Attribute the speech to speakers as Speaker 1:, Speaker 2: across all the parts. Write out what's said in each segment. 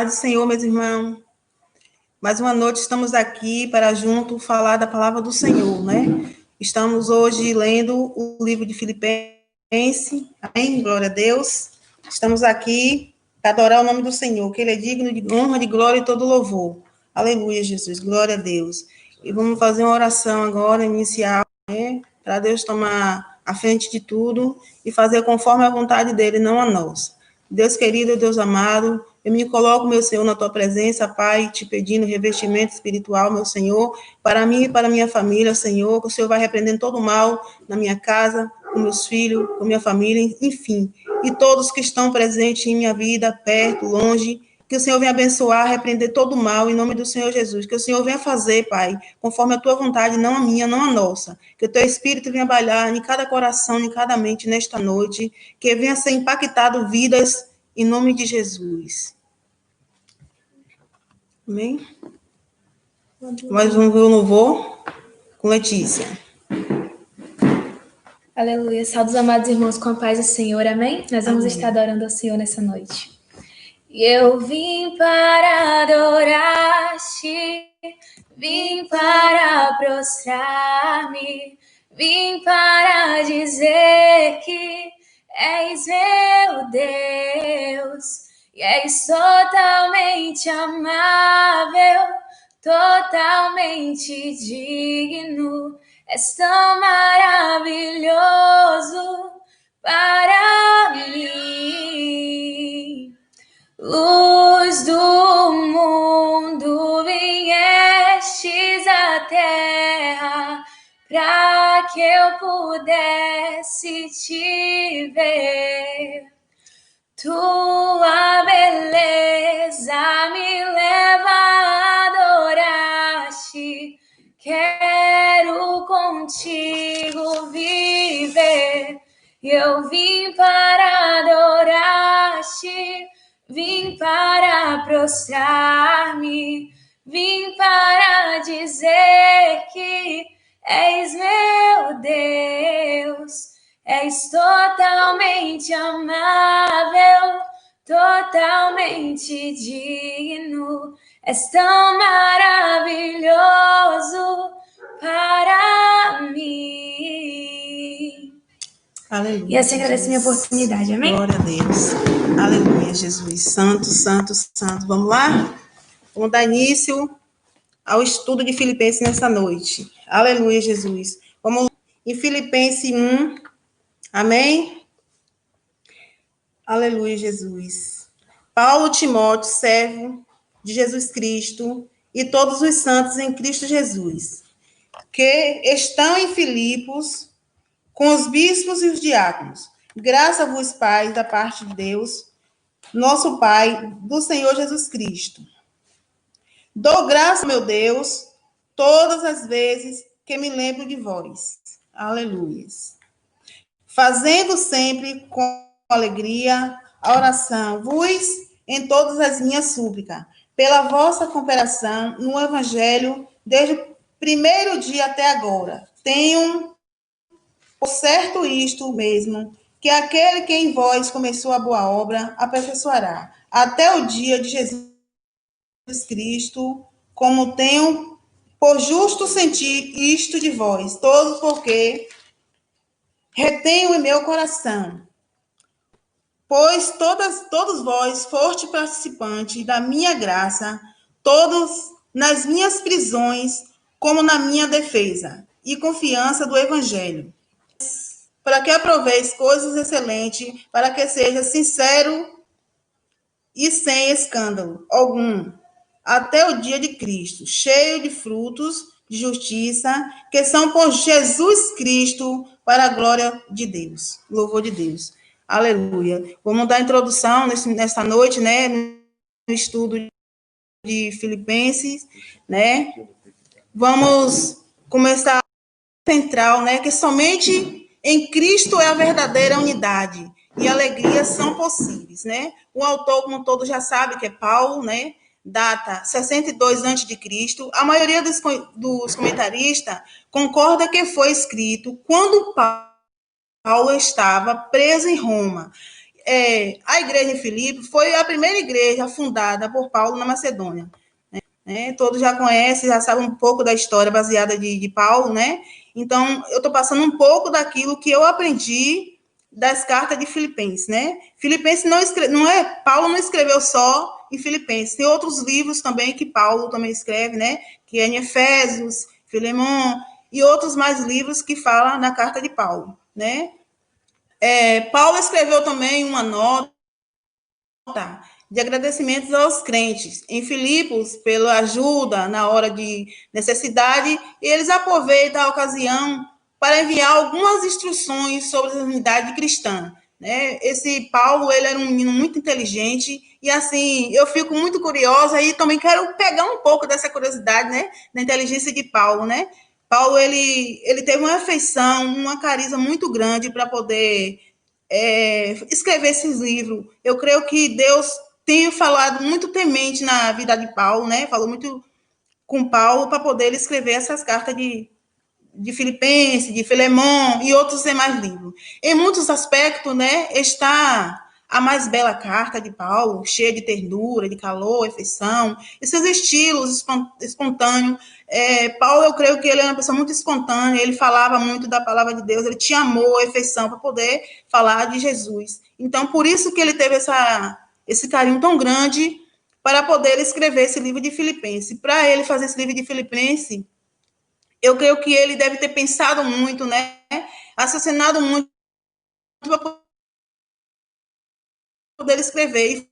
Speaker 1: paz do Senhor, meus irmãos. Mais uma noite estamos aqui para junto falar da palavra do Senhor, né? Estamos hoje lendo o livro de Filipenses. Amém? Glória a Deus. Estamos aqui para adorar o nome do Senhor, que Ele é digno de honra, de glória e todo louvor. Aleluia, Jesus. Glória a Deus. E vamos fazer uma oração agora, inicial, né? Para Deus tomar a frente de tudo e fazer conforme a vontade dEle, não a nossa. Deus querido, Deus amado, eu me coloco, meu Senhor, na tua presença, Pai, te pedindo revestimento espiritual, meu Senhor, para mim e para minha família, Senhor, que o Senhor vai repreendendo todo o mal na minha casa, com meus filhos, com minha família, enfim, e todos que estão presentes em minha vida, perto, longe, que o Senhor venha abençoar, repreender todo o mal, em nome do Senhor Jesus, que o Senhor venha fazer, Pai, conforme a tua vontade, não a minha, não a nossa, que o teu Espírito venha bailar em cada coração, em cada mente, nesta noite, que venha ser impactado vidas, em nome de Jesus. Amém? Mais um louvor com Letícia.
Speaker 2: Aleluia. Salve os amados irmãos com a paz do Senhor, amém? Nós vamos estar adorando ao Senhor nessa noite. Eu vim para adorar-te, vim para prostrar-me, vim para dizer que és meu Deus e és totalmente amável, totalmente digno, és tão maravilhoso para mim. Luz do mundo, viestes à terra para que eu pudesse te ver. Tua beleza me leva a adorar-te. Quero contigo viver. Eu vim para adorar-te. Vim para prostrar-me, vim para dizer que és meu Deus, és totalmente amável, totalmente digno, és tão maravilhoso para mim.
Speaker 1: Aleluia.
Speaker 2: E assim agradeço a minha oportunidade, amém?
Speaker 1: Glória a Deus. Aleluia, Jesus. Santo, santo, santo. Vamos lá? Vamos dar início ao estudo de Filipenses nessa noite. Aleluia, Jesus. Vamos em Filipenses 1. Amém? Aleluia, Jesus. Paulo Timóteo, servo de Jesus Cristo, e todos os santos em Cristo Jesus, que estão em Filipos, com os bispos e os diáconos. Graça vos, Pai, da parte de Deus, nosso Pai, do Senhor Jesus Cristo. Dou graça, meu Deus, todas as vezes que me lembro de vós. Aleluia. Fazendo sempre com alegria a oração, vos em todas as minhas súplicas, pela vossa cooperação no Evangelho, desde o primeiro dia até agora. Tenho por certo isto mesmo, que aquele que em vós começou a boa obra, aperfeiçoará, até o dia de Jesus Cristo, como tenho por justo sentir isto de vós, todos porque retenho em meu coração, pois todos vós foste participantes da minha graça, todos nas minhas prisões, como na minha defesa e confiança do Evangelho, para que aproveis coisas excelentes, para que seja sincero e sem escândalo algum, até o dia de Cristo, cheio de frutos de justiça, que são por Jesus Cristo, para a glória de Deus. Louvor de Deus. Aleluia. Vamos dar introdução nesta noite, né, no estudo de Filipenses, né? Vamos começar central, né, que somente em Cristo é a verdadeira unidade e alegria são possíveis, né? O autor, como todos já sabem, que é Paulo, né? Data 62 a.C. A maioria dos comentaristas concorda que foi escrito quando Paulo estava preso em Roma. a igreja em Filipos foi a primeira igreja fundada por Paulo na Macedônia. Né? Todos já conhecem, já sabem um pouco da história baseada de Paulo, né? Então, eu estou passando um pouco daquilo que eu aprendi das cartas de Filipenses, né? Filipenses Paulo não escreveu só em Filipenses, tem outros livros também que Paulo também escreve, né? Que é em Efésios, Filemão e outros mais livros que falam na carta de Paulo, né? Paulo escreveu também uma nota de agradecimentos aos crentes em Filipos pela ajuda na hora de necessidade, e eles aproveitam a ocasião para enviar algumas instruções sobre a unidade cristã. Né? Esse Paulo, ele era um menino muito inteligente, e assim, eu fico muito curiosa e também quero pegar um pouco dessa curiosidade, né, da inteligência de Paulo, né? Paulo, ele teve uma afeição, uma carisma muito grande para poder escrever esses livros. Eu creio que Deus tem falado muito temente na vida de Paulo, né? Falou muito com Paulo para poder ele escrever essas cartas de Filipenses, de Filemão e outros demais livros. Em muitos aspectos, né, está a mais bela carta de Paulo, cheia de ternura, de calor, afeição, e seus estilos espontâneos. Paulo, eu creio que ele é uma pessoa muito espontânea, ele falava muito da palavra de Deus, ele tinha amor, afeição para poder falar de Jesus. Então, por isso que ele teve esse carinho tão grande para poder escrever esse livro de Filipenses. Para ele fazer esse livro de Filipenses, eu creio que ele deve ter pensado muito, né? Assassinado muito para poder escrever.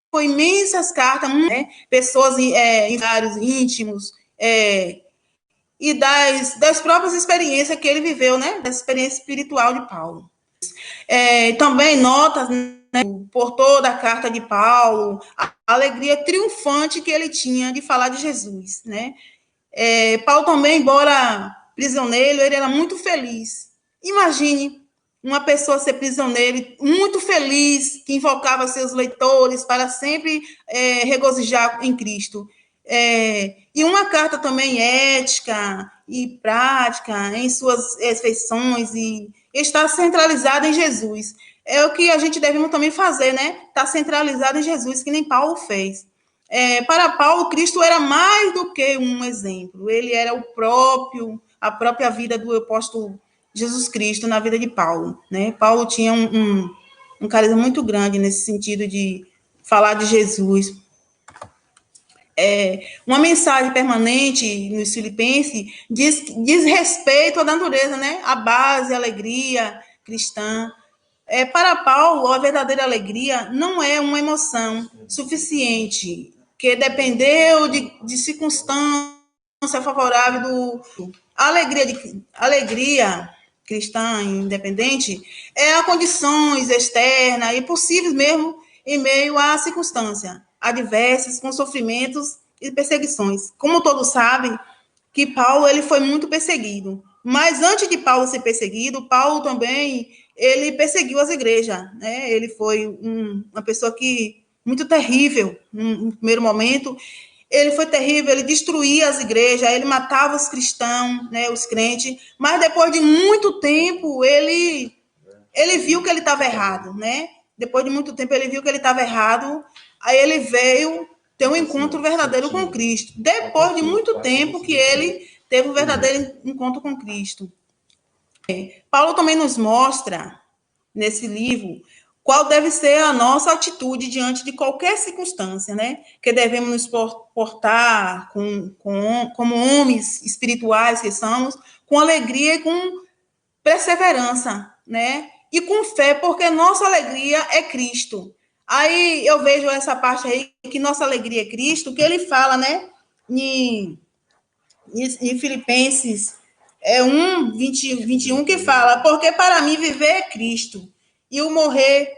Speaker 1: Foi imensas cartas, né? Pessoas em vários íntimos, e das próprias experiências que ele viveu, né? Da experiência espiritual de Paulo. Também notas, né, por toda a carta de Paulo, a alegria triunfante que ele tinha de falar de Jesus, né? Paulo também, embora prisioneiro, ele era muito feliz. Imagine uma pessoa ser prisioneiro, muito feliz, que invocava seus leitores para sempre regozijar em Cristo. E uma carta também ética e prática em suas refeições e estar centralizada em Jesus. É o que a gente deve também fazer, né? Estar centralizado em Jesus, que nem Paulo fez. Para Paulo, Cristo era mais do que um exemplo. Ele era a própria vida do apóstolo Jesus Cristo na vida de Paulo. Né? Paulo tinha um carisma muito grande nesse sentido de falar de Jesus. Uma mensagem permanente nos Filipenses diz respeito à natureza, né? A base, a alegria cristã. Para Paulo, a verdadeira alegria não é uma emoção suficiente, que dependeu de circunstância favorável A alegria cristã independente é a condições externas e possíveis mesmo em meio a circunstâncias adversas, com sofrimentos e perseguições. Como todos sabem, que Paulo ele foi muito perseguido. Mas antes de Paulo ser perseguido, Paulo também ele perseguiu as igrejas. Né? Ele foi uma pessoa que muito terrível no primeiro momento. Ele foi terrível, ele destruía as igrejas, ele matava os cristãos, né, os crentes. Mas depois de muito tempo, ele viu que ele estava errado, né? Depois de muito tempo, ele viu que ele estava errado. Aí ele veio ter um encontro verdadeiro com Cristo. Depois de muito tempo que ele teve um verdadeiro encontro com Cristo. Paulo também nos mostra, nesse livro, qual deve ser a nossa atitude diante de qualquer circunstância, né? Que devemos nos portar como homens espirituais que somos, com alegria e com perseverança, né? E com fé, porque nossa alegria é Cristo. Aí eu vejo essa parte aí, que nossa alegria é Cristo, que ele fala, né? Em Filipenses 21, que fala, porque para mim viver é Cristo e o morrer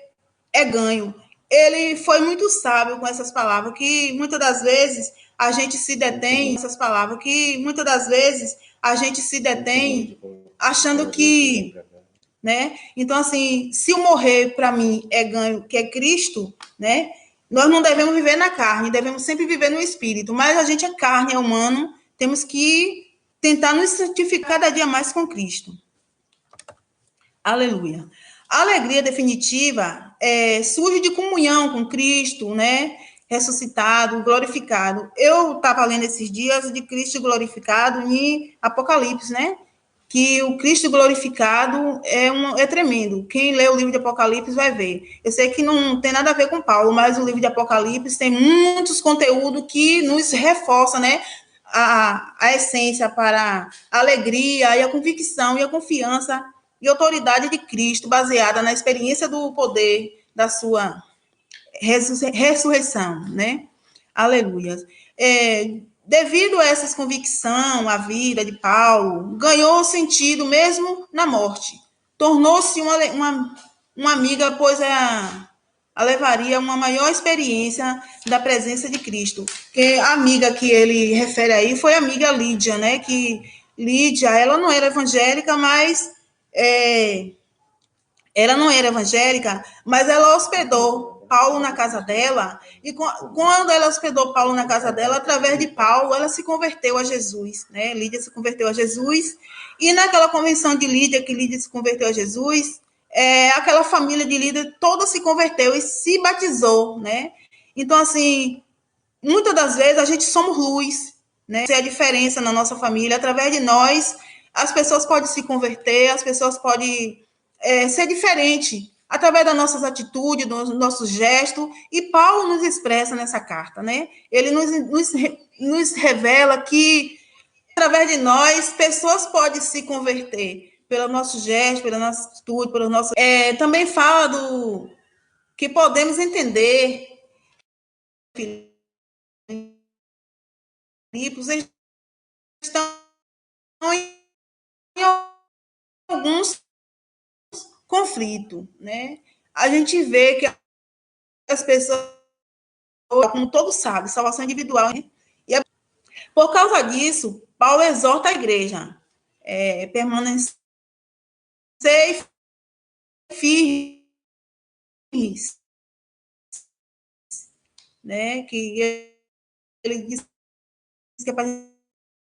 Speaker 1: é ganho. Ele foi muito sábio com essas palavras, que muitas das vezes a gente se detém, essas palavras, que muitas das vezes a gente se detém achando que, né? Então, assim, se o morrer para mim é ganho, que é Cristo, né? Nós não devemos viver na carne, devemos sempre viver no espírito, mas a gente é carne, é humano, temos que tentar nos santificar cada dia mais com Cristo. Aleluia. A alegria definitiva surge de comunhão com Cristo, né? Ressuscitado, glorificado. Eu estava lendo esses dias de Cristo glorificado em Apocalipse, né? Que o Cristo glorificado é tremendo. Quem lê o livro de Apocalipse vai ver. Eu sei que não tem nada a ver com Paulo, mas o livro de Apocalipse tem muitos conteúdos que nos reforça, né? A essência para a alegria e a convicção e a confiança e autoridade de Cristo, baseada na experiência do poder da sua ressurreição, né? Aleluia. Devido a essas convicções, a vida de Paulo ganhou sentido mesmo na morte. Tornou-se uma amiga, pois a levaria a uma maior experiência da presença de Cristo. Que a amiga que ele refere aí foi a amiga Lídia, né? Que Lídia, ela não era evangélica, mas ela hospedou Paulo na casa dela, e quando ela hospedou Paulo na casa dela, através de Paulo, ela se converteu a Jesus, né? Lídia se converteu a Jesus, e naquela convenção de Lídia, que Lídia se converteu a Jesus, aquela família de Lídia toda se converteu e se batizou, né? Então, assim, muitas das vezes a gente somos luz, né? Essa é a diferença na nossa família, através de nós, as pessoas podem se converter, as pessoas podem ser diferente através das nossas atitudes, dos nossos gestos, e Paulo nos expressa nessa carta, né? Ele nos revela que, através de nós, pessoas podem se converter pelo nosso gesto, pela nossa atitude, pelo nosso... também fala do que podemos entender, Filipos, estão em alguns conflitos, né? A gente vê que as pessoas, como todos sabem, salvação individual, né? E por causa disso, Paulo exorta a igreja permanecer firmes, né? Que ele diz que é para a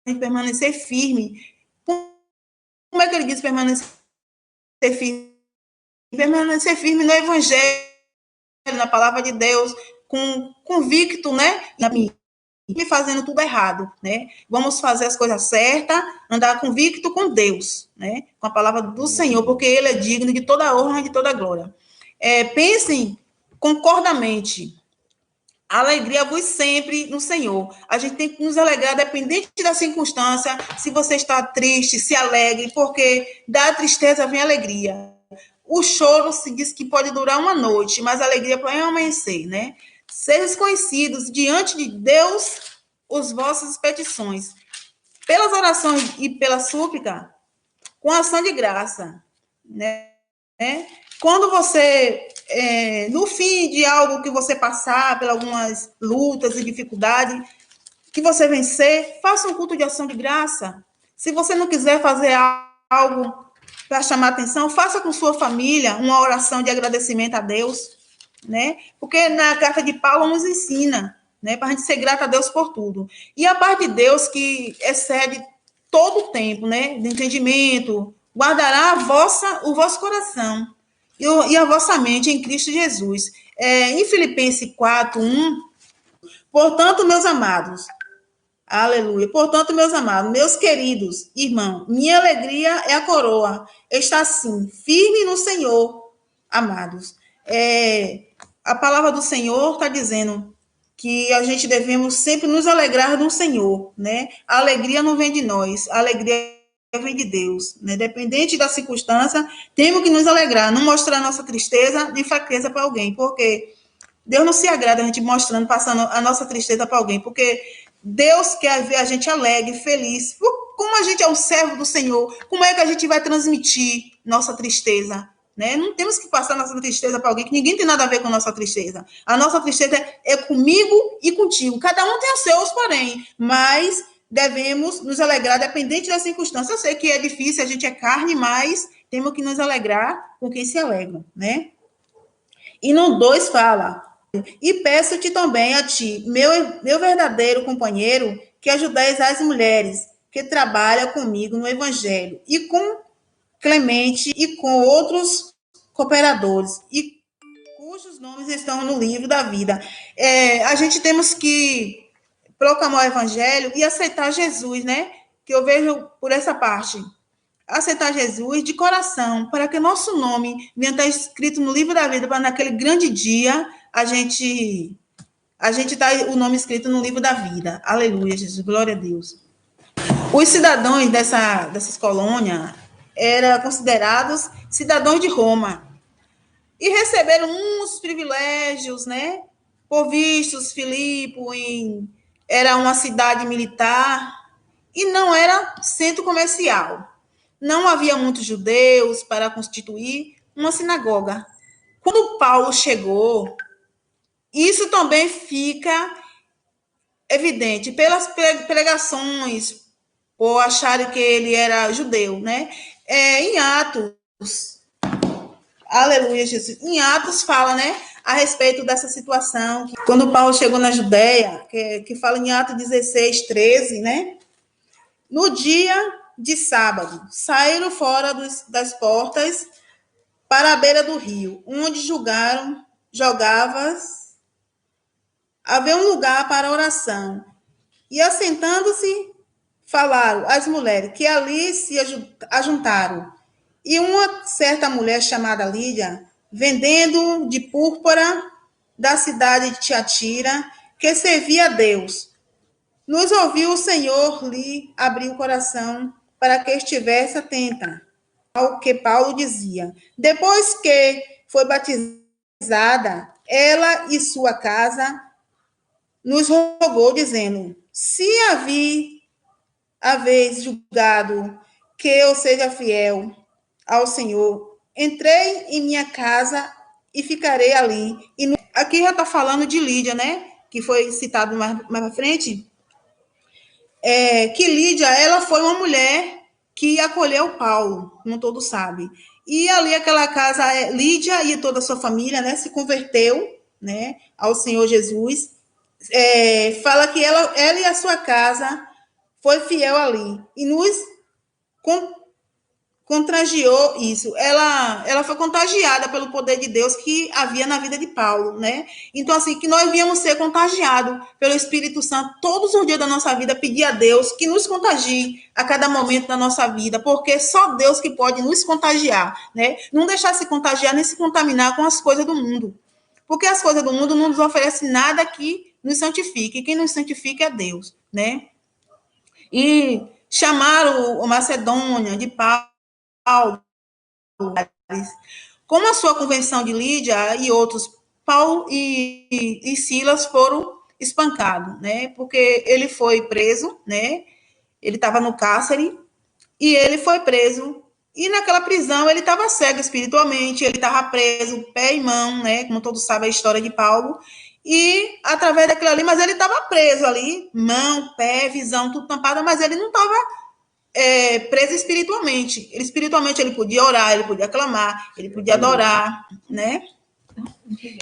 Speaker 1: gente permanecer firme. Como é que ele diz permanecer firme? Permanecer firme no evangelho, na palavra de Deus, convicto, né? E fazendo tudo errado, né? Vamos fazer as coisas certas, andar convicto com Deus, né? Com a palavra do Senhor, porque Ele é digno de toda honra e de toda glória. Pensem concordamente. Alegria-vos sempre no Senhor. A gente tem que nos alegrar, dependente da circunstância. Se você está triste, se alegre, porque da tristeza vem alegria. O choro se diz que pode durar uma noite, mas a alegria pode amanhecer, né? Sejam conhecidos diante de Deus as vossas petições, pelas orações e pela súplica, com ação de graça, né? Quando você, no fim de algo que você passar, por algumas lutas e dificuldades, que você vencer, faça um culto de ação de graça. Se você não quiser fazer algo para chamar atenção, faça com sua família uma oração de agradecimento a Deus, né? Porque na carta de Paulo nos ensina, né, para a gente ser grata a Deus por tudo. E a parte de Deus que excede todo o tempo, né, de entendimento, guardará o vosso coração e a vossa mente em Cristo Jesus. Em Filipenses 4:1, portanto, meus amados, aleluia. Portanto, meus amados, meus queridos irmãos, minha alegria é a coroa. Está assim, firme no Senhor, amados. A palavra do Senhor está dizendo que a gente devemos sempre nos alegrar no Senhor, né? A alegria não vem de nós, a alegria vem de Deus, né? Dependente da circunstância, temos que nos alegrar, não mostrar nossa tristeza nem fraqueza para alguém, porque Deus não se agrada a gente mostrando, passando a nossa tristeza para alguém, porque Deus quer ver a gente alegre, feliz. Como a gente é um servo do Senhor, como é que a gente vai transmitir nossa tristeza? Né? Não temos que passar nossa tristeza para alguém, que ninguém tem nada a ver com a nossa tristeza. A nossa tristeza é comigo e contigo. Cada um tem os seus, porém, mas devemos nos alegrar, dependente da circunstância. Eu sei que é difícil, a gente é carne, mas temos que nos alegrar com quem se alegra, né? E no 2 fala: e peço-te também a ti, meu verdadeiro companheiro, que ajudeis as mulheres que trabalham comigo no evangelho, e com Clemente e com outros cooperadores, e cujos nomes estão no livro da vida. A gente temos que proclamar o evangelho e aceitar Jesus, né? Que eu vejo por essa parte. Aceitar Jesus de coração, para que nosso nome venha estar escrito no livro da vida, para naquele grande dia a gente tá o nome escrito no livro da vida. Aleluia, Jesus, glória a Deus. Os cidadãos dessas colônias eram considerados cidadãos de Roma e receberam uns privilégios, né? Por vistos, Filipe era uma cidade militar e não era centro comercial. Não havia muitos judeus para constituir uma sinagoga. Quando Paulo chegou, isso também fica evidente pelas pregações, por acharem que ele era judeu, né? Em Atos, aleluia, Jesus. Em Atos fala, né, a respeito dessa situação, que quando Paulo chegou na Judéia, que fala em Atos 16, 13, né? No dia de sábado, saíram fora das portas para a beira do rio, onde jogavas, havia um lugar para oração. E assentando-se, falaram às mulheres que ali se ajuntaram. E uma certa mulher chamada Lídia, vendendo de púrpura da cidade de Tiatira, que servia a Deus, nos ouviu o Senhor lhe abriu o coração para que estivesse atenta ao que Paulo dizia. Depois que foi batizada, ela e sua casa nos rogou, dizendo: se haveis julgado que eu seja fiel ao Senhor, entrei em minha casa e ficarei ali. Aqui já está falando de Lídia, né? Que foi citado mais à frente. Que Lídia, ela foi uma mulher que acolheu Paulo, como todos sabem. E ali aquela casa, Lídia e toda a sua família, né, se converteu, né, ao Senhor Jesus. Fala que ela e a sua casa foi fiel ali. E nos contagiou isso. Ela foi contagiada pelo poder de Deus que havia na vida de Paulo, né? Então, assim, que nós viemos ser contagiados pelo Espírito Santo todos os dias da nossa vida, pedir a Deus que nos contagie a cada momento da nossa vida, porque só Deus que pode nos contagiar, né? Não deixar se contagiar nem se contaminar com as coisas do mundo, porque as coisas do mundo não nos oferecem nada que nos santifique, quem nos santifica é Deus, né? E chamaram o Macedônia de Paulo, como a sua convenção de Lídia e outros, Paulo e Silas foram espancados, né? Porque ele foi preso, né? Ele estava no cárcere e ele foi preso. E naquela prisão ele estava cego espiritualmente, ele estava preso, pé e mão, né? Como todos sabem a história de Paulo. E através daquilo ali, mas ele estava preso ali, mão, pé, visão, tudo tampado, mas ele não estava preso espiritualmente. Espiritualmente ele podia orar, ele podia clamar, ele podia adorar, né?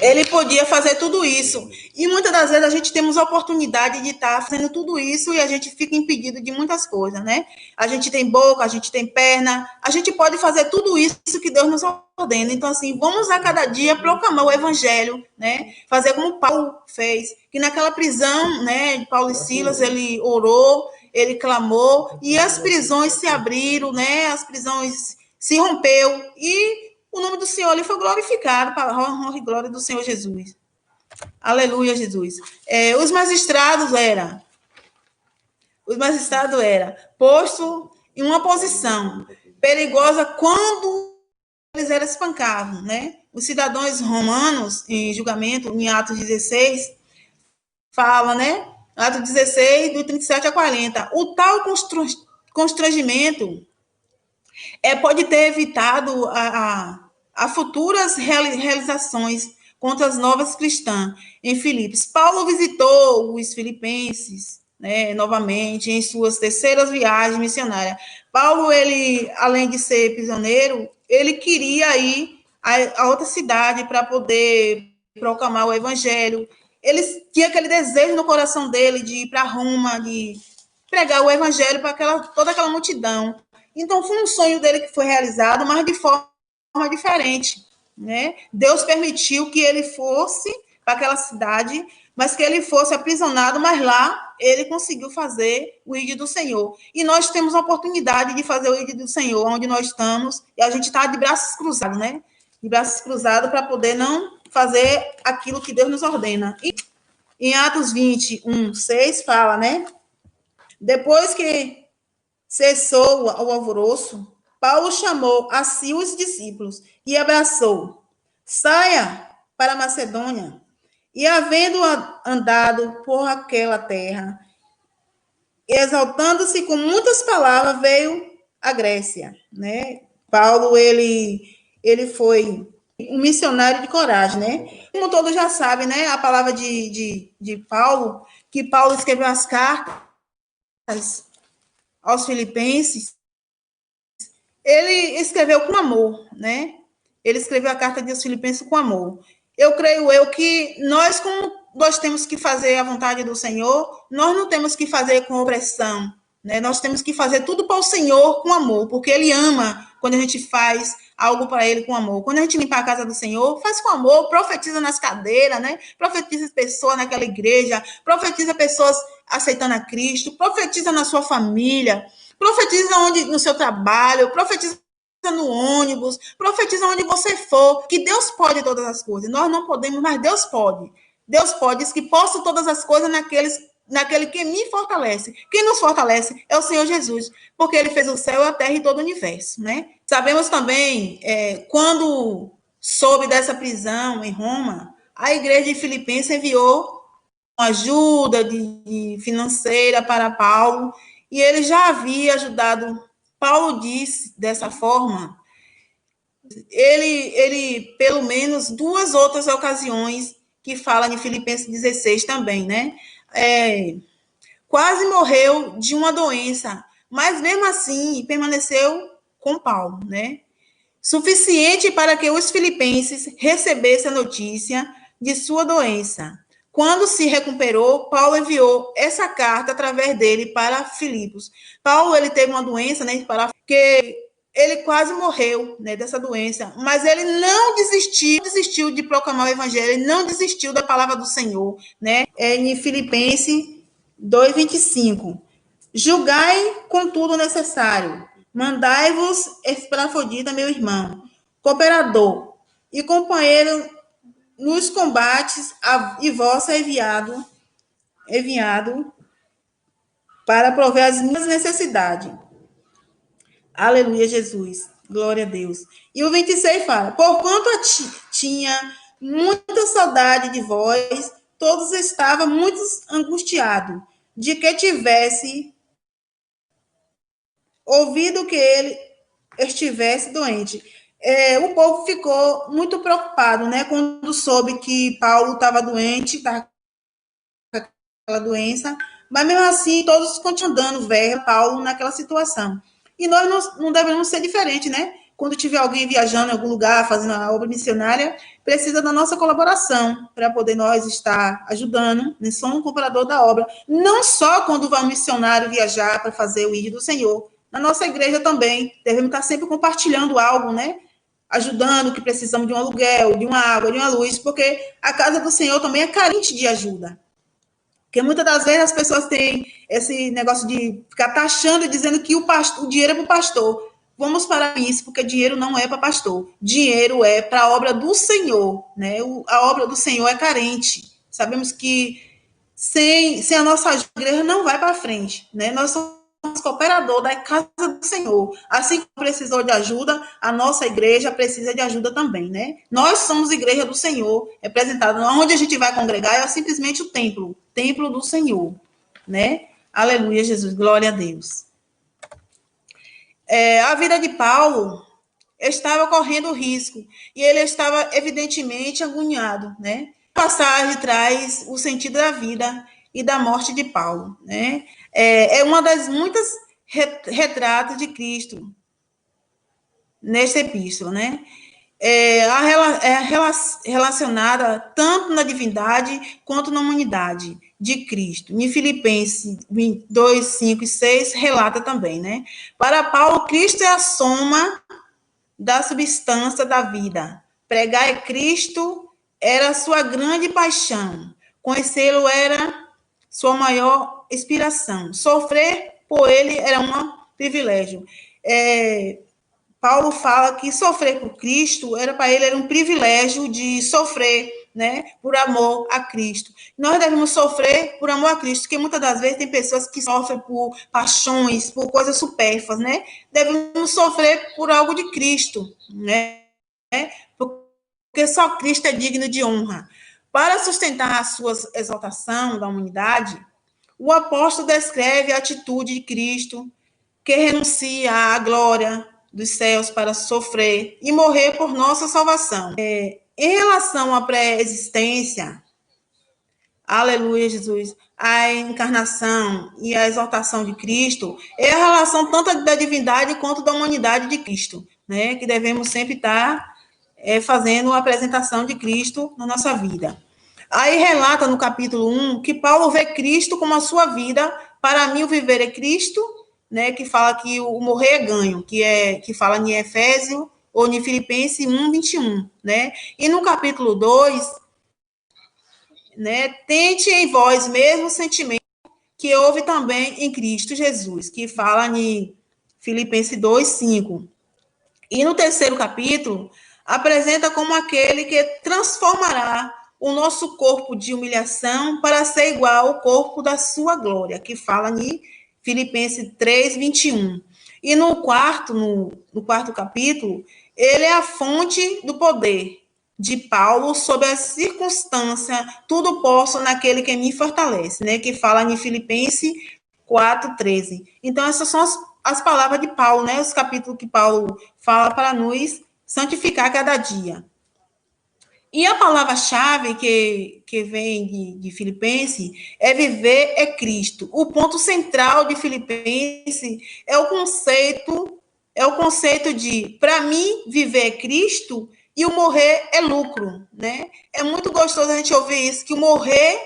Speaker 1: Ele podia fazer tudo isso. E muitas das vezes a gente temos a oportunidade de estar fazendo tudo isso e a gente fica impedido de muitas coisas, né? A gente tem boca, a gente tem perna, a gente pode fazer tudo isso que Deus nos ordena. Então, assim, vamos a cada dia proclamar o evangelho, né? Fazer como Paulo fez, que naquela prisão, né, de Paulo e Silas, ele orou, ele clamou, e as prisões se abriram, né? As prisões se rompeu, e o nome do Senhor ali foi glorificado para a honra e glória do Senhor Jesus. Aleluia, Jesus. Os magistrados eram posto em uma posição perigosa quando eles eram espancados, né? Os cidadãos romanos, em julgamento, em Atos 16, fala, né? Atos 16, do 37 a 40. O tal constrangimento pode ter evitado a futuras realizações contra as novas cristãs em Filipos. Paulo visitou os filipenses, né, novamente, em suas terceiras viagens missionárias. Paulo, ele, além de ser prisioneiro, ele queria ir a outra cidade para poder proclamar o evangelho. Ele tinha aquele desejo no coração dele de ir para Roma, de pregar o evangelho para toda aquela multidão. Então, foi um sonho dele que foi realizado, mas de forma diferente. né? Deus permitiu que ele fosse para aquela cidade, mas que ele fosse aprisionado, mas lá ele conseguiu fazer o ID do Senhor. E nós temos a oportunidade de fazer o ID do Senhor, onde nós estamos, e a gente está de braços cruzados, né? De braços cruzados para poder não fazer aquilo que Deus nos ordena. E em Atos 21, 6 fala, né? Depois que cessou o alvoroço, Paulo chamou a si os discípulos e abraçou. Saia para a Macedônia. E havendo andado por aquela terra, exaltando-se com muitas palavras, veio à Grécia, né? Paulo, ele foi um missionário de coragem, né? Como todos já sabem, né? A palavra de Paulo, que Paulo escreveu as cartas aos Filipenses, ele escreveu com amor, né? Ele escreveu a carta de aos Filipenses com amor. Eu creio que nós, como nós temos que fazer a vontade do Senhor, nós não temos que fazer com opressão, né? Nós temos que fazer tudo para o Senhor com amor, porque Ele ama quando a gente faz algo para Ele com amor. Quando a gente limpa a casa do Senhor, faz com amor, profetiza nas cadeiras, né? Profetiza pessoas naquela igreja, profetiza pessoas aceitando a Cristo, profetiza na sua família, profetiza onde no seu trabalho, profetiza no ônibus, profetiza onde você for, que Deus pode todas as coisas. Nós não podemos, mas Deus pode. Deus pode, diz que posso todas as coisas naquele que me fortalece. Quem nos fortalece é o Senhor Jesus, porque Ele fez o céu, a terra e todo o universo, né? Sabemos também, quando soube dessa prisão em Roma, a igreja de Filipenses enviou ajuda financeira para Paulo, e ele já havia ajudado. Paulo disse dessa forma, ele pelo menos duas outras ocasiões que fala em Filipenses 16 também, né? Quase morreu de uma doença, mas mesmo assim permaneceu com Paulo, né? Suficiente para que os filipenses recebessem a notícia de sua doença. Quando se recuperou, Paulo enviou essa carta através dele para Filipos. Paulo, ele teve uma doença, né, que ele quase morreu, né, dessa doença, mas ele não desistiu de proclamar o evangelho, ele não desistiu da palavra do Senhor, né? Em Filipenses 2:25. Julgai com tudo necessário. Mandai-vos Epafrodito, meu irmão, cooperador e companheiro nos combates, e vós enviado para prover as minhas necessidades. Aleluia, Jesus. Glória a Deus. E o 26 fala, porquanto tinha muita saudade de vós, todos estavam muito angustiados, de que tivesse ouvido que ele estivesse doente. O povo ficou muito preocupado, né, quando soube que Paulo estava doente, estava com aquela doença, mas mesmo assim todos continuam dando verba a Paulo naquela situação. E nós não devemos ser diferentes, né? Quando tiver alguém viajando em algum lugar, fazendo a obra missionária, precisa da nossa colaboração para poder nós estar ajudando, né? Somos um cooperador da obra. Não só quando vai um missionário viajar para fazer o ID do Senhor. Na nossa igreja também, devemos estar sempre compartilhando algo, né? Ajudando, que precisamos de um aluguel, de uma água, de uma luz, porque a casa do Senhor também é carente de ajuda. Porque muitas das vezes as pessoas têm esse negócio de ficar taxando e dizendo que o dinheiro é para o pastor. Vamos parar isso, porque dinheiro não é para pastor. Dinheiro é para a obra do Senhor, né? A obra do Senhor é carente. Sabemos que sem a nossa ajuda, a igreja não vai para frente, né? Nós somos cooperador da casa do Senhor. Assim como precisou de ajuda, a nossa igreja precisa de ajuda também, né? Nós somos igreja do Senhor, representado. Onde a gente vai congregar é simplesmente o templo do Senhor, né? Aleluia, Jesus, glória a Deus. A vida de Paulo estava correndo risco e ele estava evidentemente agoniado, né? A passagem traz o sentido da vida e da morte de Paulo, né? É uma das muitas retratos de Cristo nesta epístola, né? Relacionada tanto na divindade quanto na humanidade de Cristo. Em Filipenses 2, 5 e 6 relata também, né? Para Paulo, Cristo é a soma da substância da vida, Pregar a Cristo era sua grande paixão. Conhecê-lo era sua maior inspiração. Sofrer por ele era um privilégio. Paulo fala que sofrer por Cristo para ele era um privilégio de sofrer, né, por amor a Cristo. Nós devemos sofrer por amor a Cristo, porque muitas das vezes tem pessoas que sofrem por paixões, por coisas supérfluas, né? Devemos sofrer por algo de Cristo, né? Porque só Cristo é digno de honra. Para sustentar a sua exaltação da humanidade, o apóstolo descreve a atitude de Cristo, que renuncia à glória dos céus para sofrer e morrer por nossa salvação. Em relação à pré-existência, aleluia, Jesus, a encarnação e a exaltação de Cristo, é a relação tanto da divindade quanto da humanidade de Cristo, né? Que devemos sempre estar fazendo a apresentação de Cristo na nossa vida. Aí relata no capítulo 1 que Paulo vê Cristo como a sua vida. Para mim, o viver é Cristo, né, que fala que o morrer é ganho, que fala em Efésios ou em Filipenses 1:21, né? E no capítulo 2, né, tente em vós mesmo o sentimento que houve também em Cristo Jesus, que fala em Filipenses 2:5. E no terceiro capítulo, apresenta como aquele que transformará o nosso corpo de humilhação para ser igual ao corpo da sua glória, que fala em Filipenses 3:21. E no quarto capítulo, ele é a fonte do poder de Paulo sobre as circunstâncias, tudo posso naquele que me fortalece, né? Que fala em Filipenses 4:13. Então, essas são as palavras de Paulo, né? Os capítulos que Paulo fala para nos santificar cada dia. E a palavra-chave que vem de Filipenses é viver é Cristo. O ponto central de Filipenses é o conceito de, para mim, viver é Cristo e o morrer é lucro, né? É muito gostoso a gente ouvir isso, que o morrer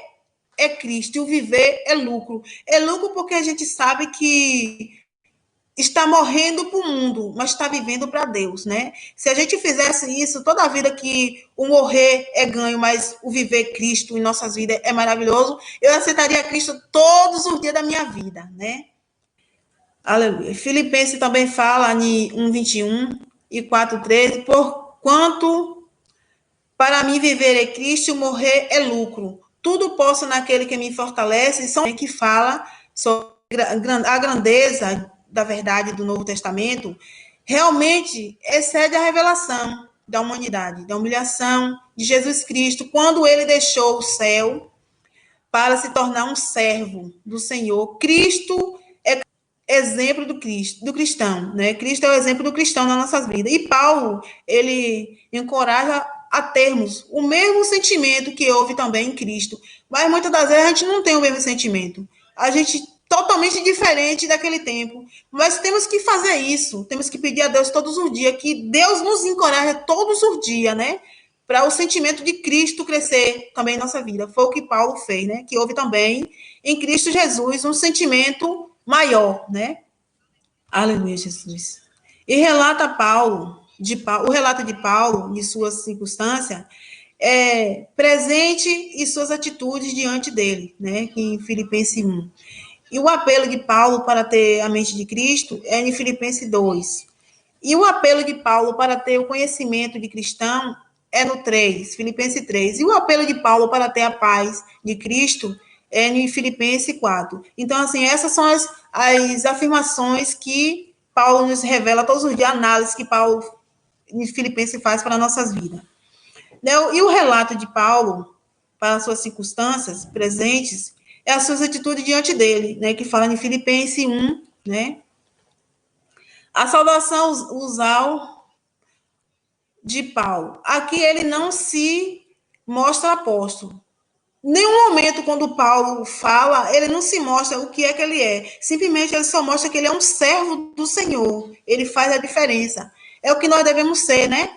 Speaker 1: é Cristo e o viver é lucro. É lucro porque a gente sabe que está morrendo para o mundo, mas está vivendo para Deus, né? Se a gente fizesse isso toda a vida, que o morrer é ganho, mas o viver Cristo em nossas vidas é maravilhoso, eu aceitaria Cristo todos os dias da minha vida, né? Aleluia. Filipenses também fala em 1:21 e 4:13, porquanto para mim viver é Cristo e morrer é lucro. Tudo posso naquele que me fortalece, são que fala sobre a grandeza da verdade do Novo Testamento, realmente excede a revelação da humanidade, da humilhação de Jesus Cristo, quando ele deixou o céu para se tornar um servo do Senhor. Cristo é exemplo do cristão, né? Cristo é o exemplo do cristão nas nossas vidas. E Paulo, ele encoraja a termos o mesmo sentimento que houve também em Cristo. Mas muitas das vezes a gente não tem o mesmo sentimento. A gente totalmente diferente daquele tempo. Mas temos que fazer isso. Temos que pedir a Deus todos os dias, que Deus nos encoraje todos os dias, né? Para o sentimento de Cristo crescer também em nossa vida. Foi o que Paulo fez, né? Que houve também em Cristo Jesus um sentimento maior, né? Aleluia, Jesus. E relata o relato de Paulo, de suas circunstâncias, presente e suas atitudes diante dele, né? Em Filipenses 1. E o apelo de Paulo para ter a mente de Cristo é em Filipenses 2. E o apelo de Paulo para ter o conhecimento de cristão é no 3, Filipenses 3. E o apelo de Paulo para ter a paz de Cristo é em Filipenses 4. Então, assim, essas são as afirmações que Paulo nos revela todos os dias, a análise que Paulo em Filipenses faz para nossas vidas. E o relato de Paulo para as suas circunstâncias presentes é as suas atitudes diante dele, né, que fala em Filipenses 1, né? A saudação usual de Paulo. Aqui ele não se mostra apóstolo. Nenhum momento, quando Paulo fala, ele não se mostra o que é que ele é. Simplesmente ele só mostra que ele é um servo do Senhor. Ele faz a diferença. É o que nós devemos ser, né?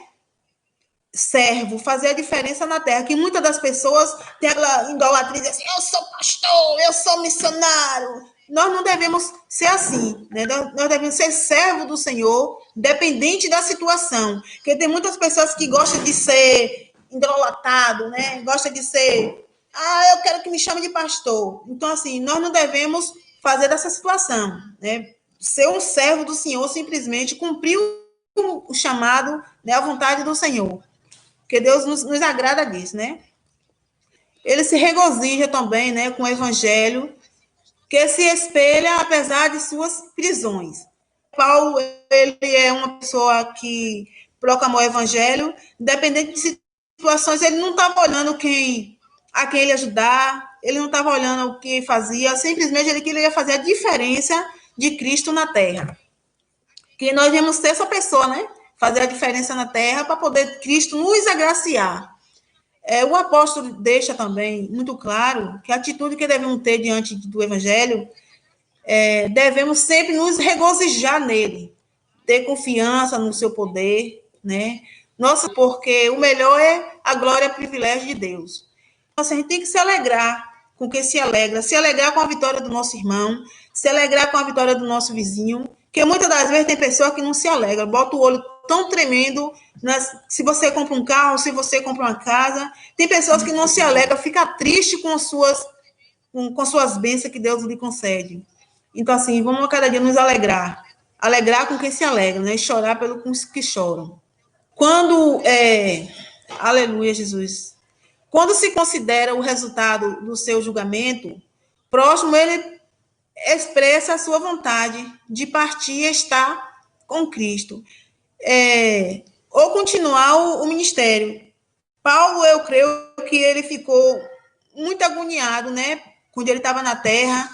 Speaker 1: Servo, fazer a diferença na terra. Que muitas das pessoas têm aquela idolatria, assim, eu sou pastor, eu sou missionário, nós não devemos ser assim, né? Nós devemos ser servo do Senhor, dependente da situação. Porque tem muitas pessoas que gostam de ser endrolatado, né? Gosta de ser, eu quero que me chame de pastor. Então, assim, nós não devemos fazer dessa situação, né? Ser um servo do Senhor, simplesmente cumprir o chamado, né? A vontade do Senhor. Porque Deus nos agrada disso, né? Ele se regozija também, né, com o evangelho, que se espelha apesar de suas prisões. Paulo, ele é uma pessoa que proclamou o evangelho, independente de situações, ele não estava olhando a quem ele ajudar, ele não estava olhando o que fazia, simplesmente ele queria fazer a diferença de Cristo na terra. Que nós devemos ser essa pessoa, né? Fazer a diferença na terra para poder Cristo nos agraciar. O apóstolo deixa também muito claro que a atitude que devemos ter diante do evangelho, devemos sempre nos regozijar nele, ter confiança no seu poder, né? Nossa, porque o melhor é a glória e o privilégio de Deus. Nossa, a gente tem que se alegrar com quem se alegrar com a vitória do nosso irmão, se alegrar com a vitória do nosso vizinho, porque muitas das vezes tem pessoa que não se alegra, bota o olho tão tremendo, se você compra um carro, se você compra uma casa, tem pessoas que não se alegram, fica triste com suas bênçãos que Deus lhe concede. Então, assim, vamos a cada dia nos alegrar. Alegrar com quem se alegra, né? E chorar pelos que choram. Aleluia, Jesus. Quando se considera o resultado do seu julgamento, próximo ele expressa a sua vontade de partir e estar com Cristo. Ou continuar o ministério. Paulo, eu creio que ele ficou muito agoniado, né? Quando ele estava na terra,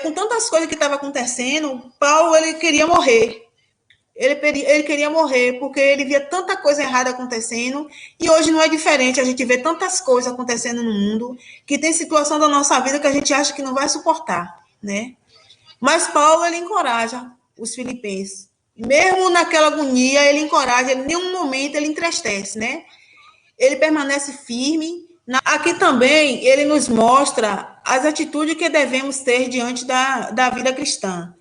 Speaker 1: com tantas coisas que estavam acontecendo, Paulo, ele queria morrer. Ele queria morrer, porque ele via tanta coisa errada acontecendo, e hoje não é diferente, a gente vê tantas coisas acontecendo no mundo, que tem situação da nossa vida que a gente acha que não vai suportar, né? Mas Paulo, ele encoraja os filipenses. Mesmo naquela agonia, ele encoraja, em nenhum momento ele entristece, né? Ele permanece firme. Aqui também ele nos mostra as atitudes que devemos ter diante da vida cristã.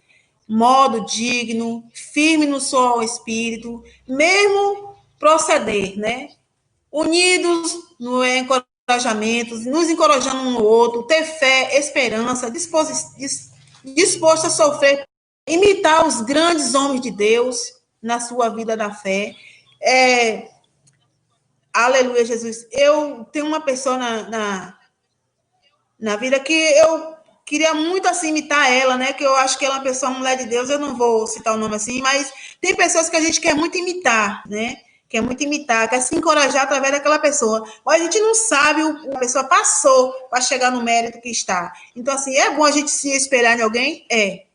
Speaker 1: Modo digno, firme no seu espírito, mesmo proceder, né? Unidos no encorajamento, nos encorajando um no outro, ter fé, esperança, disposto a sofrer, imitar os grandes homens de Deus na sua vida da fé. Aleluia, Jesus. Eu tenho uma pessoa na vida que eu queria muito assim imitar ela, né? Que eu acho que ela é uma pessoa, uma mulher de Deus. Eu não vou citar o nome assim, mas tem pessoas que a gente quer muito imitar, né? Quer muito imitar, quer se encorajar através daquela pessoa. Mas a gente não sabe o que a pessoa passou para chegar no mérito que está. Então, assim, é bom a gente se espelhar em alguém?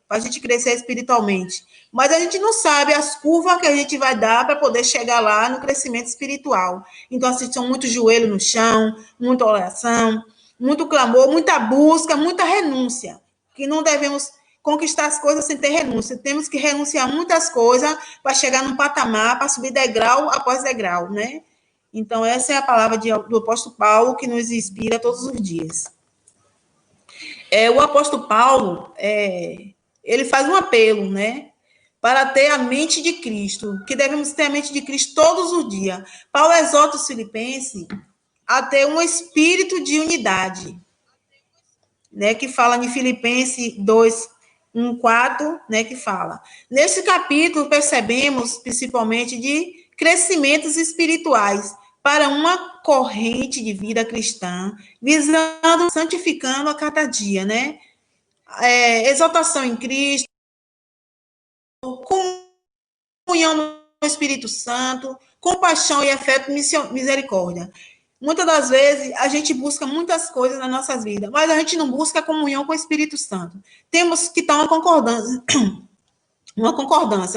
Speaker 1: Para a gente crescer espiritualmente. Mas a gente não sabe as curvas que a gente vai dar para poder chegar lá no crescimento espiritual. Então, assim, são muito joelho no chão, muita oração, muito clamor, muita busca, muita renúncia. Que não devemos conquistar as coisas sem ter renúncia. Temos que renunciar muitas coisas para chegar num patamar, para subir degrau após degrau, né? Então, essa é a palavra do apóstolo Paulo que nos inspira todos os dias. O apóstolo Paulo, ele faz um apelo, né? Para ter a mente de Cristo, que devemos ter a mente de Cristo todos os dias. Paulo exorta os filipenses a ter um espírito de unidade, né, que fala em Filipenses 2, 1, 4, né, que fala. Nesse capítulo, percebemos, principalmente, de crescimentos espirituais para uma corrente de vida cristã, visando, santificando a cada dia, né? Exaltação em Cristo, comunhão no Espírito Santo, compaixão e afeto, misericórdia. Muitas das vezes, a gente busca muitas coisas nas nossas vidas, mas a gente não busca a comunhão com o Espírito Santo. Temos que estar uma concordância,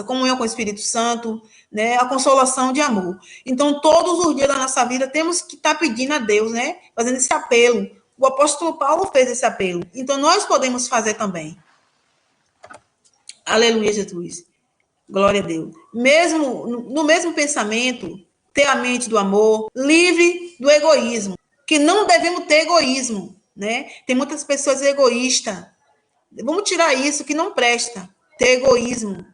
Speaker 1: comunhão com o Espírito Santo, né, a consolação de amor. Então, todos os dias da nossa vida, temos que estar pedindo a Deus, né, fazendo esse apelo. O apóstolo Paulo fez esse apelo. Então, nós podemos fazer também. Aleluia, Jesus. Glória a Deus. No mesmo pensamento, ter a mente do amor, livre do egoísmo, que não devemos ter egoísmo, né? Tem muitas pessoas egoístas. Vamos tirar isso que não presta, ter egoísmo.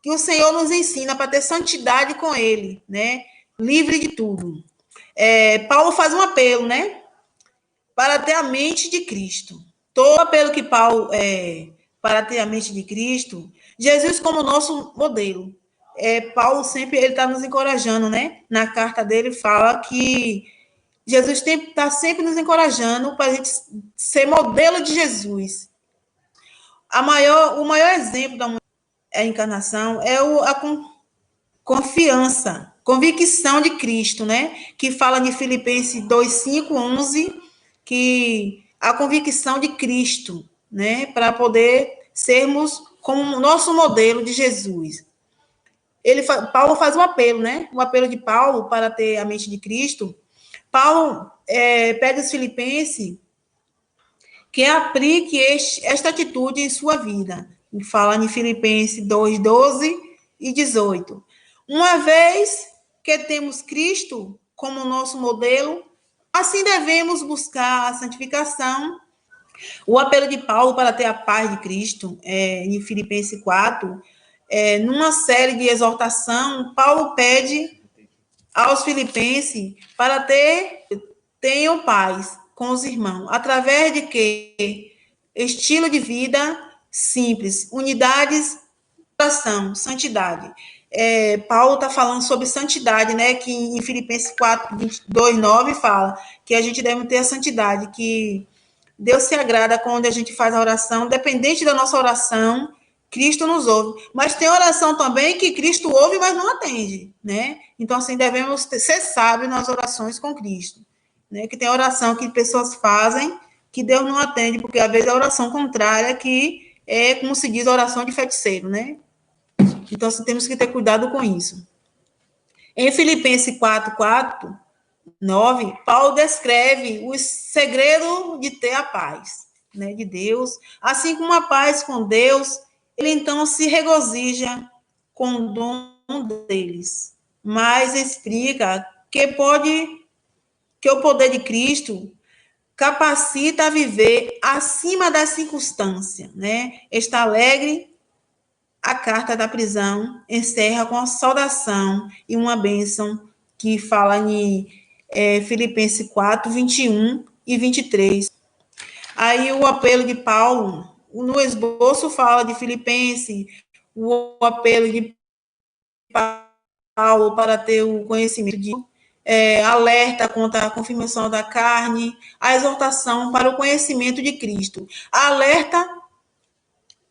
Speaker 1: Que o Senhor nos ensina para ter santidade com Ele, né? Livre de tudo. Paulo faz um apelo, né? Para ter a mente de Cristo. Todo apelo que Paulo para ter a mente de Cristo, Jesus como nosso modelo. Paulo sempre ele está nos encorajando, né? Na carta dele fala que Jesus está sempre nos encorajando para a gente ser modelo de Jesus. O maior exemplo da encarnação é a confiança, convicção de Cristo, né? Que fala em Filipenses 2, 5, 11, que a convicção de Cristo, né? Para poder sermos como o nosso modelo de Jesus. Paulo faz um apelo, né? O apelo de Paulo para ter a mente de Cristo. Paulo pede aos filipenses que aplique esta atitude em sua vida. Fala em Filipenses 2, 12 e 18. Uma vez que temos Cristo como nosso modelo, assim devemos buscar a santificação. O apelo de Paulo para ter a paz de Cristo, em Filipenses 4, numa série de exortação, Paulo pede aos filipenses para tenham paz com os irmãos, através de quê? Estilo de vida simples, unidades, oração, santidade. Paulo está falando sobre santidade, né? Que em Filipenses 4, 22, 9 fala que a gente deve ter a santidade, que Deus se agrada quando a gente faz a oração, dependente da nossa oração, Cristo nos ouve. Mas tem oração também que Cristo ouve, mas não atende, né? Então, assim, devemos ser sábios nas orações com Cristo, né? Que tem oração que pessoas fazem que Deus não atende, porque às vezes a oração contrária que é, como se diz, a oração de feiticeiro, né? Então, assim, temos que ter cuidado com isso. Em Filipenses 4, 4, 9, Paulo descreve o segredo de ter a paz, né, de Deus. Assim como a paz com Deus, ele então se regozija com o dom deles. Mas explica que o poder de Cristo capacita a viver acima das circunstâncias, né? Está alegre. A carta da prisão encerra com a saudação e uma bênção que fala em Filipenses 4, 21 e 23. Aí o apelo de Paulo, no esboço fala de Filipenses, o apelo de Paulo para ter o conhecimento de alerta contra a confirmação da carne, a exortação para o conhecimento de Cristo, alerta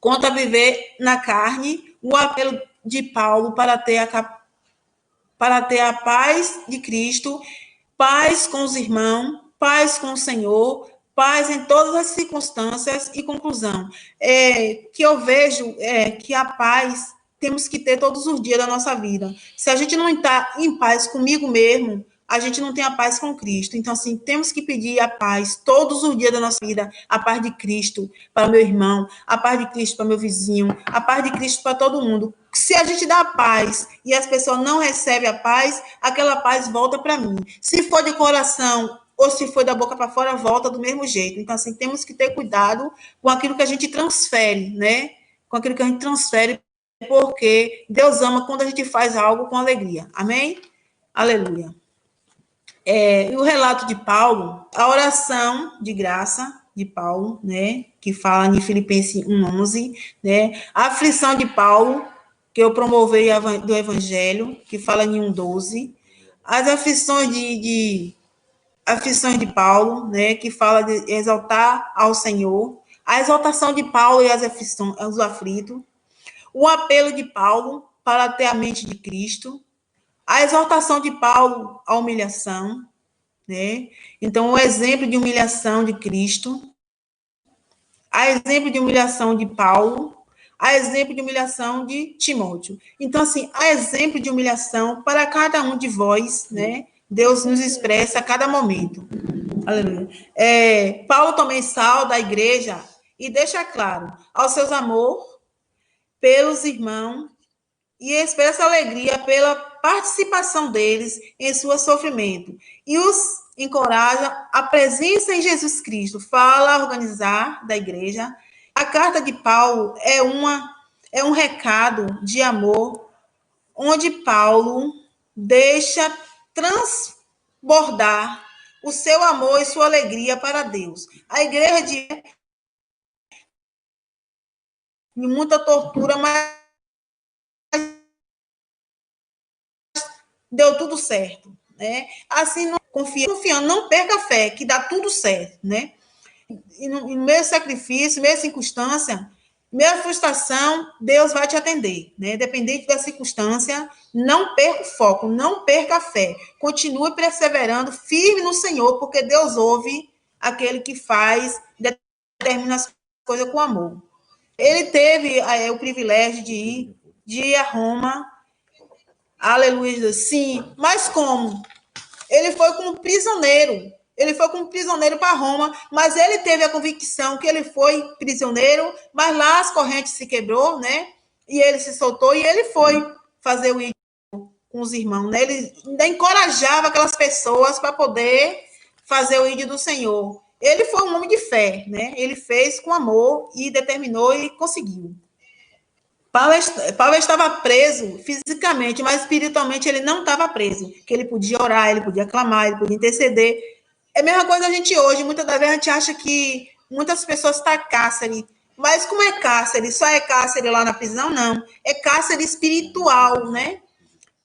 Speaker 1: contra viver na carne, o apelo de Paulo para ter a paz de Cristo, paz com os irmãos, paz com o Senhor, paz em todas as circunstâncias e conclusão. Que eu vejo que a paz temos que ter todos os dias da nossa vida. Se a gente não está em paz comigo mesmo, a gente não tem a paz com Cristo. Então, assim, temos que pedir a paz todos os dias da nossa vida, a paz de Cristo para meu irmão, a paz de Cristo para meu vizinho, a paz de Cristo para todo mundo. Se a gente dá a paz e as pessoas não recebem a paz, aquela paz volta para mim. Se for de coração ou se for da boca para fora, volta do mesmo jeito. Então, assim, temos que ter cuidado com aquilo que a gente transfere, né? Com aquilo que a gente transfere, porque Deus ama quando a gente faz algo com alegria. Amém? Aleluia. E o relato de Paulo, a oração de graça de Paulo, né, que fala em Filipenses 1:11, né, a aflição de Paulo, que eu promovei do Evangelho, que fala em 1:12, as aflições aflições de Paulo, né, que fala de exaltar ao Senhor, a exaltação de Paulo e as aflições, os aflitos, o apelo de Paulo para ter a mente de Cristo, a exaltação de Paulo à humilhação, né? Então, o exemplo de humilhação de Cristo, a exemplo de humilhação de Paulo, a exemplo de humilhação de Timóteo. Então, assim, a exemplo de humilhação para cada um de vós, né? Deus nos expressa a cada momento. Aleluia. Paulo também sauda a igreja e deixa claro aos seus amor pelos irmãos e expressa alegria pela participação deles em seu sofrimento e os encoraja a presença em Jesus Cristo. Fala a organizar da igreja. A carta de Paulo é um recado de amor, onde Paulo deixa transbordar o seu amor e sua alegria para Deus. A igreja de muita tortura, mas deu tudo certo, né? Assim, não confiando, não perca a fé, que dá tudo certo, né? E no meio sacrifício, meio circunstância, meio frustração, Deus vai te atender, né? Dependente da circunstância, não perca o foco, não perca a fé. Continue perseverando, firme no Senhor, porque Deus ouve aquele que faz, determina as coisas com amor. Ele teve o privilégio de ir a Roma. Aleluia, sim. Mas como? Ele foi como prisioneiro. Ele foi como prisioneiro para Roma, mas ele teve a convicção que ele foi prisioneiro, mas lá as correntes se quebrou, né? E ele se soltou e ele foi fazer o ídolo com os irmãos, né? Ele ainda encorajava aquelas pessoas para poder fazer o ídolo do Senhor. Ele foi um homem de fé, né? Ele fez com amor e determinou e conseguiu. Paulo estava preso fisicamente, mas espiritualmente ele não estava preso. Que ele podia orar, ele podia clamar, ele podia interceder. É a mesma coisa a gente hoje. Muitas das vezes a gente acha que muitas pessoas estão cárcere. Mas como é cárcere? Só é cárcere lá na prisão? Não. É cárcere espiritual, né?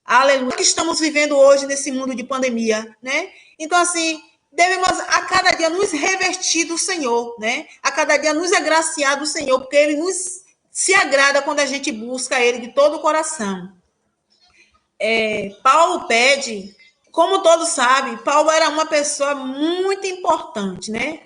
Speaker 1: Aleluia. O que estamos vivendo hoje nesse mundo de pandemia, né? Então, assim, devemos a cada dia nos revestir do Senhor, né? A cada dia nos agraciar do Senhor, porque Ele nos se agrada quando a gente busca Ele de todo o coração. Paulo pede, como todos sabem, Paulo era uma pessoa muito importante, né?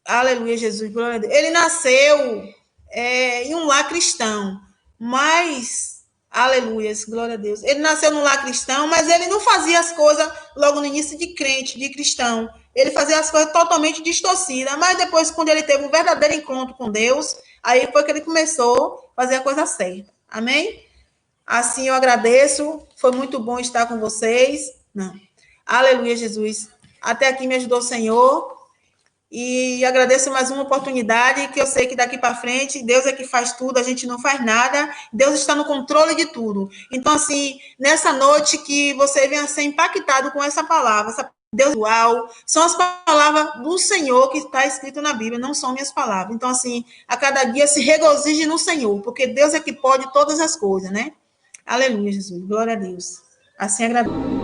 Speaker 1: Aleluia, Jesus, glória a Deus. Ele nasceu em um lar cristão, mas, aleluia, glória a Deus. Ele nasceu num lar cristão, mas ele não fazia as coisas logo no início de crente, de cristão. Ele fazia as coisas totalmente distorcidas, mas depois, quando ele teve um verdadeiro encontro com Deus, aí foi que ele começou a fazer a coisa certa. Amém? Assim eu agradeço, foi muito bom estar com vocês. Não. Aleluia, Jesus. Até aqui me ajudou o Senhor. E agradeço mais uma oportunidade, que eu sei que daqui para frente, Deus é que faz tudo, a gente não faz nada, Deus está no controle de tudo. Então, assim, nessa noite que você venha ser impactado com essa palavra, Deus igual, são as palavras do Senhor que está escrito na Bíblia, não são minhas palavras. Então, assim, a cada dia se regozije no Senhor, porque Deus é que pode todas as coisas, né? Aleluia, Jesus, glória a Deus. Assim agradeço.